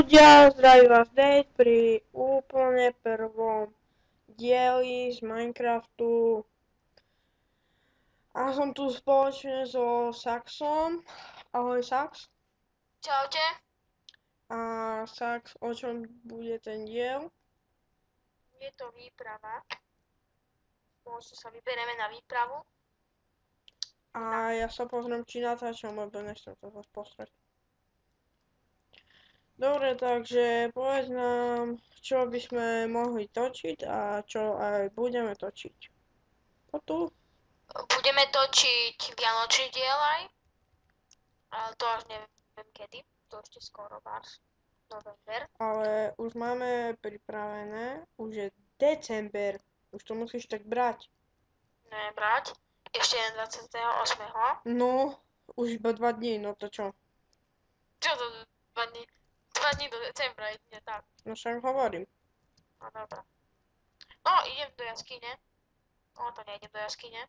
ľudia, zdraví vás Dave pri úplne prvom dieli z Minecraftu. A som tu spoločne so Saxom. Ahoj Sax. Čaute. A Sax, o čom bude ten diel? Je to výprava. Spoločne sa vyberieme na výpravu. A ja sa pozriem, či natáčam, lebo nechcem to zase postrať. Dobre, takže povedz nám, čo by sme mohli točiť a čo aj budeme točiť. Po tu? Budeme točiť vianočný diel aj. Ale to až neviem kedy. To ešte skoro váš. November. Ale už máme pripravené, už je december. Už to musíš tak brať. Ne, brať. Ešte je 28. No, už iba 2 dní, no to čo? Čo to 2 dní? 2 dní do decembra jedine tak. No však hovorím. No dobra. No, idem do jaskyne. No, to nejdem do jaskyne.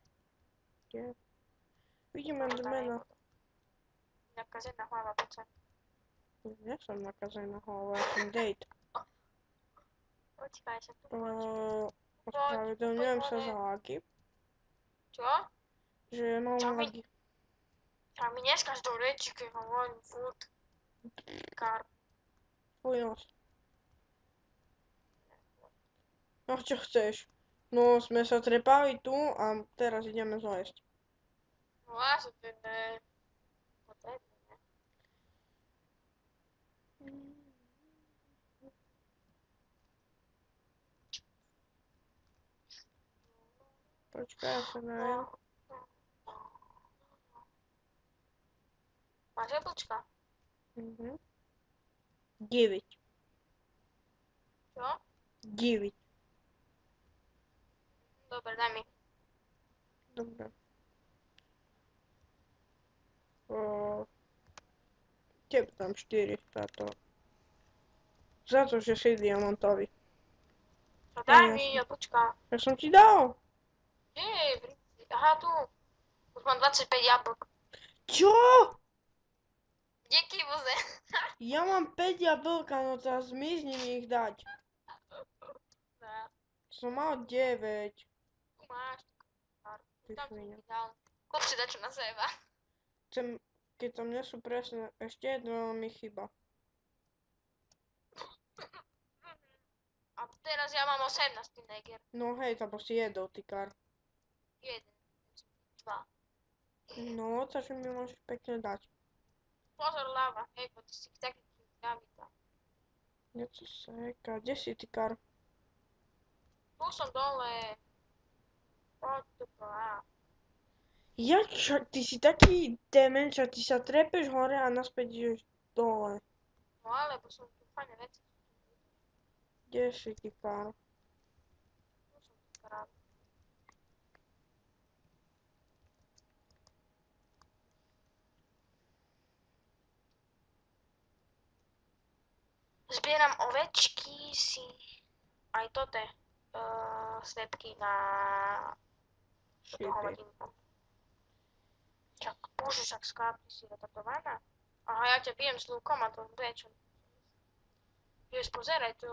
Kde? Vidíme mena. Nakazená hlava, poď sem. Ja som nakazená hlava, ja som date. Počkaj, sa tu Ospravedlňujem sa za lagy. Čo? Že mám Čo mi- lagy. A mi neskáž do reči, keď hovorím furt. Kar. Tvoj nos. No čo chceš? No sme sa trepali tu a teraz ideme zlesť. No ja som ten potrebný, ne? Počkaj, ja sa najem. Máš jablčka? 9. Čo? 9. Dobre, daj mi. Dobre. Tebe tam 4 táto. Za to, že si diamantový. No daj mi jablčka. Ja som ti dal. Jej, aha, tu. Už mám 25 jablk. Čo? Díky, voze. Ja mám 5 jablka, no to zmizni mi ich dať. Som mal 9. Tu máš. Ty Tam som chvíľa. ti dal. Kúp si dačo na seba. Keď tam nie sú presne, ešte jedno mi chyba. A teraz ja mám 18 teenager. No hej, to si jedol, ty kar. 1, 2. No, takže mi môžeš pekne dať. Pozor, lava. Hej, bo ty si taký kávita. Něco seka. Kde si ty kar? Tu som dole. Poď tu a. Ty si taký demen, čo ty sa trepeš hore a naspäť ideš dole. No alebo som tu fajné veci. Kde si ty kar? Tu som tu kráľ. Zbieram ovečky si. Aj toto svetky na Šípy. hodinku. Čak, bože, však skápni si retardovaná. Aha, ja ťa bijem s lúkom a to bude čo. Vieš pozeraj, to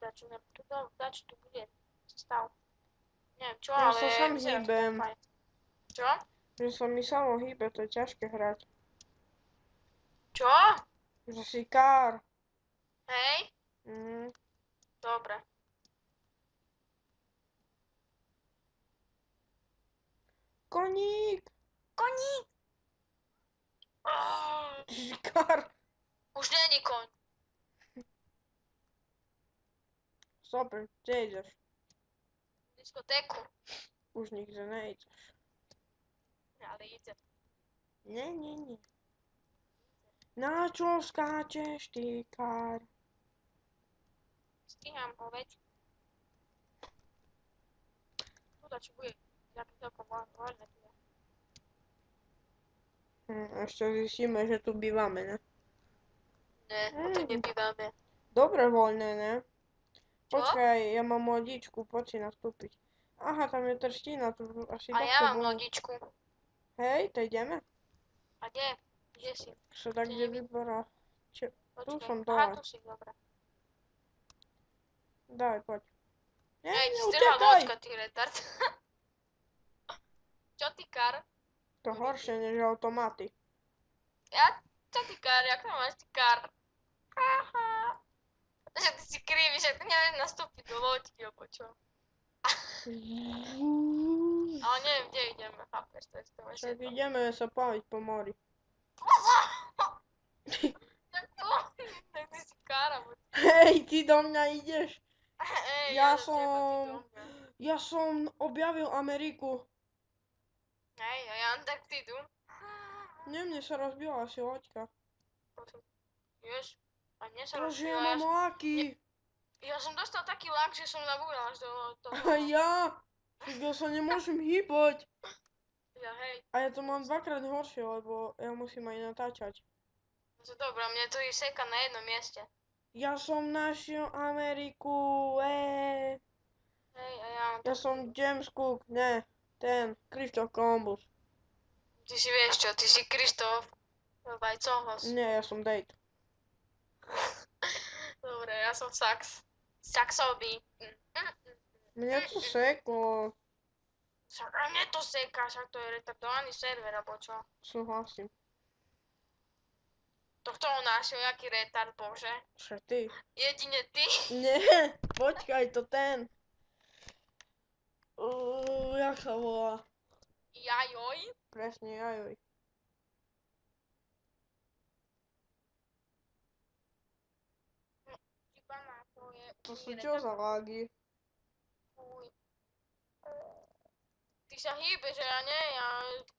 dačo tu bude stav. Neviem čo, Ja ale sa sám vyzerá to hýbem. fajn. Čo? Že sa mi samo hýbe, to je ťažké hrať. Čo? Že si kar. Hej? Dobre. Koník! Koník! Ty si kar. Už není koň. Super, kde ideš? Diskotéku. Už nikde nejdeš. Ale ide. Nie. Na čo skáčeš, ty kar? Stíham oveč. Tu dačo bude. Jaký celkom voľné tu je. Ešte zistíme, že tu bývame, ne? Ne, tu nebývame. Dobre voľné, ne? Čo? Počkaj, ja mám lodičku, poď si nastúpiť. Aha, tam je trština, tu asi A ja mám lodičku. Hej, to ideme? A kde? Kde si? Sa tak kde vyberá. Tu Počkaj. som Aha, dole. tu si, dobre. Daj, poď. Nie, Ej, ti strhla neutekaj! loďka, ty retard. Čo ty, kar? To horšie než automaty. Čo ty, kar? Jak to máš, ty, kar? Haha. Že ty si krivý, že ty nevieš nastúpiť do loďky, alebo čo? Ale neviem, kde ideme, chápeš, to je z toho Však jedno. ideme sa plaviť po mori. Tak to, tak ty si kar, alebo ty. Hej, ty do mňa ideš. Ej, Ja do teba, ty som... do mňa. Ja som objavil Ameriku. Hej, a ja Antarktidu. Nie, mne sa rozbila asi loďka. Vieš, a mne sa Bože, ja rozšila, mám laky. ja som dostal taký lak, že som nabúral až do toho. A ja? Však ja sa nemôžem hýbať. Ja, hej, A ja to mám dvakrát horšie, lebo ja musím aj natáčať. to dobré, mne to je seka na jednom mieste. Ja som našiel Ameriku, Hej, a ja Ja som James Cook, ne, ten, Christoph Columbus. Ty si vieš čo, ty si Krištof. Vajcohos. Nie, ja som Date. Dobre, ja som Sax. Saxoby. Mne to seklo, A mne to seka, však to je retardovaný server, alebo čo? súhlasím. To kto ho našiel, jaký retard, bože? Však ty. Jedine ty? Nie, počkaj, to ten. Jak sa volá? Jajoj? Presne, jajoj. To sú čo za lágy? Fuj. Ty sa hýbeš, že ja nie, ja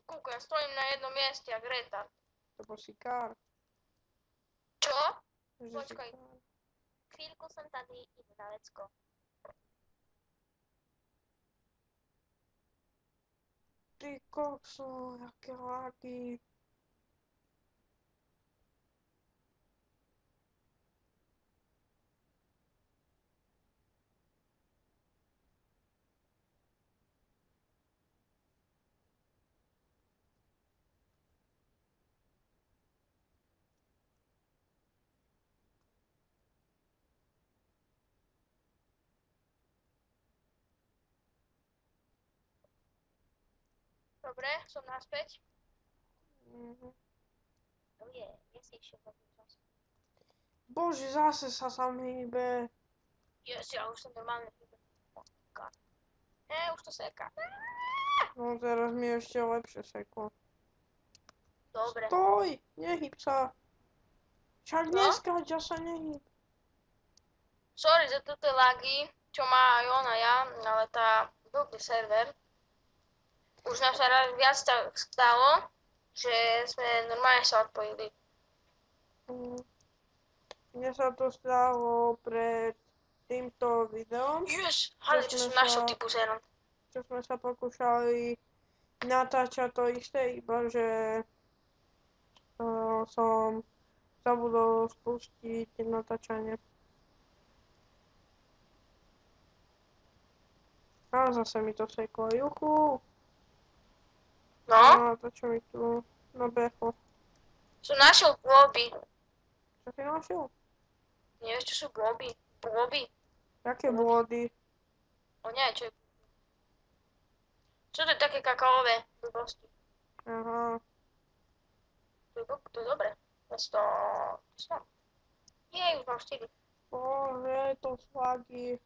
kúka, ja stojím na jednom mieste, jak retard. To bol sikár. Čo? Že Počkaj. sikár. Chvíľku som tady, idem na lecko. Ty kokso, jaké lágy. Dobre, som naspäť. Mhm. Je si išiel dobrý čas. Bože, zase sa tam hýbe. Ja už som normálne hýbe. Už to seká. No teraz mi ešte lepšie seklo. Dobre. Stoj, nehyb sa. Však No? neskáč, ja sa nehyb. Sorry za toto lagy, čo má aj on a ja, ale tá blbý server. Už nám sa raz viac stalo, že sme normálne sa odpojili. Mne sa to stalo pred týmto videom, Yes! Ale čo som našiel typu zero. čo sme sa pokúšali natáčať to isté, iba že som zabudol spustiť natáčanie. A zase mi to seklo, juchu. No? A to čo mi tu nabehlo. Som našiel bloby. Čo si našiel? Nevieš, čo sú bloby? Bloby? Jaké body? O nie, čo je... Čo to je také kakaové blbosti? Aha. To je dobré. To jej, už mám 4. Bože, to slagy.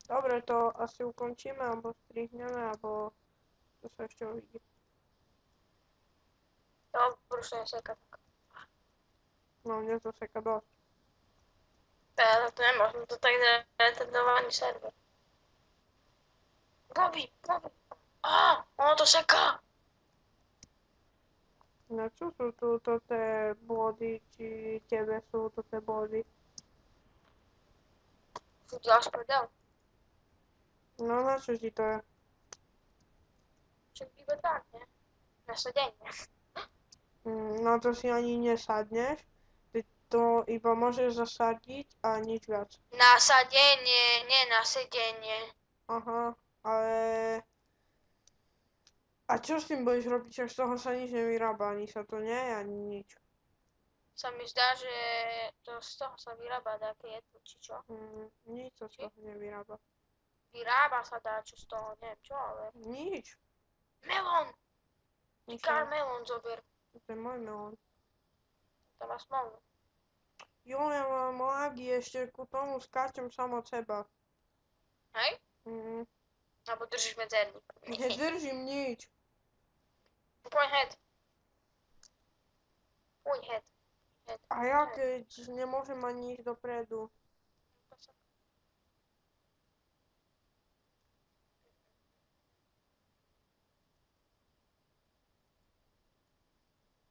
Dobre, to asi ukončíme, alebo strihneme, alebo to sa ešte uvidí. To brúšne seka. No, mne to seka dosť. To nemôžem, to tak je retardovaný server. Bobby! Ono to seká! No čo sú tu tie body, či tebe sú tu tie body? Sú ti až prdel. No na čo ti to je? Čo iba tak, ne? Na sedenie. Na to si ani nesadneš. Ty to iba môžeš zasadiť a nič viac. Na sadenie, nie na sedenie. Aha, ale... A čo s tým budeš robiť? Však z toho sa nič nevyrába, ani sa to nie, ani nič. sa mi zdá, že to z toho sa vyrába také jedlo, či čo. Nič sa z toho nevyrába. Vyrába sa dá čo z toho, neviem čo, ale... Nič. Melón! Ty Nič. kár melón zober. To je môj melón. To má smolu. Jo, ja mám lágy, ešte ku tomu skáčem sám od seba. Hej? Mhm. Alebo držíš medzerník. Nedržím nič. Poň head. Poň head. A ja keď nemôžem ani ísť dopredu.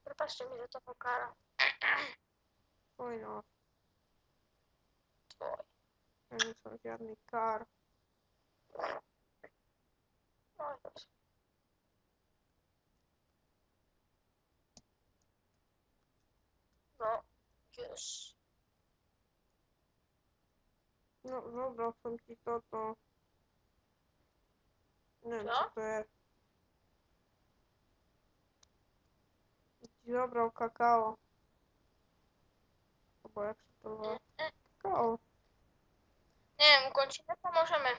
Prepáčte mi za toho kára. Oj no, Tvoj. ja nie som žiadny kár. No, dobře. No, yes. No, zobral som ti toto. Neviem, Čo? čo to je. Ti zobral kakao. Alebo jak sa to volá? Kakao. Neviem, ukončíme to môžeme.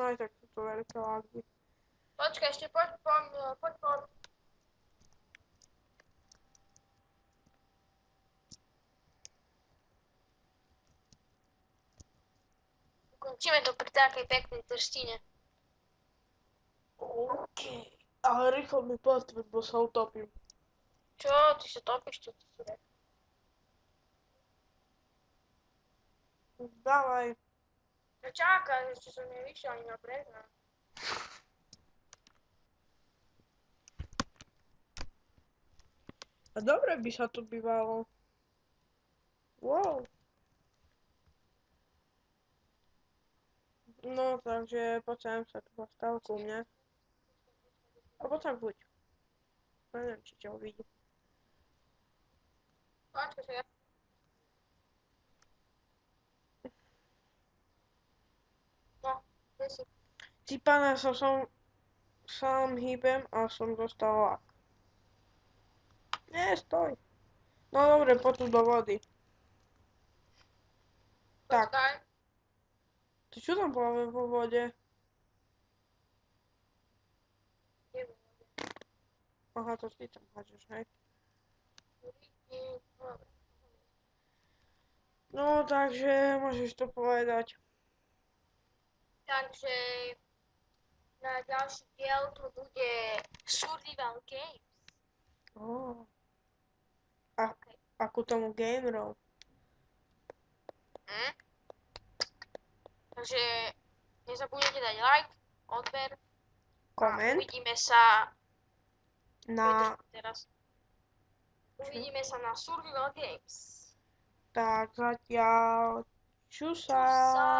Aj tak sú to veľké lágy. Počkaj, ešte poď. Ukončíme to pri takej peknej trstine. OK. Ale rýchlo mi potvrď, bo sa utopím. Čo? Ty sa topíš, čo ty si rekl? Dávaj. No čakaj, ešte som nevyšiel ani na breh. A dobre by sa tu bývalo. Wow. No, takže poď sem sa tu postav ku mne. Alebo tak buď. Neviem, či ťa uvidí. Počkaj sa, ja... No, kde si? Ty pána sa som sám hýbem a som dostal lak. Nie, stoj. No dobre, poď tu do vody. Tak. Počkaj. To čo tam pláve vo vode? Aha, to ty tam hádžeš, hej? No, takže môžeš to povedať. Takže na ďalší diel to bude Survival Games. Oh. A ku tomu gamerov. Takže nezabudnite dať like, odber. Koment. Uvidíme sa Na... teraz. Uvidíme sa na Survival Games. Tak zatiaľ. Čusa. Čusa.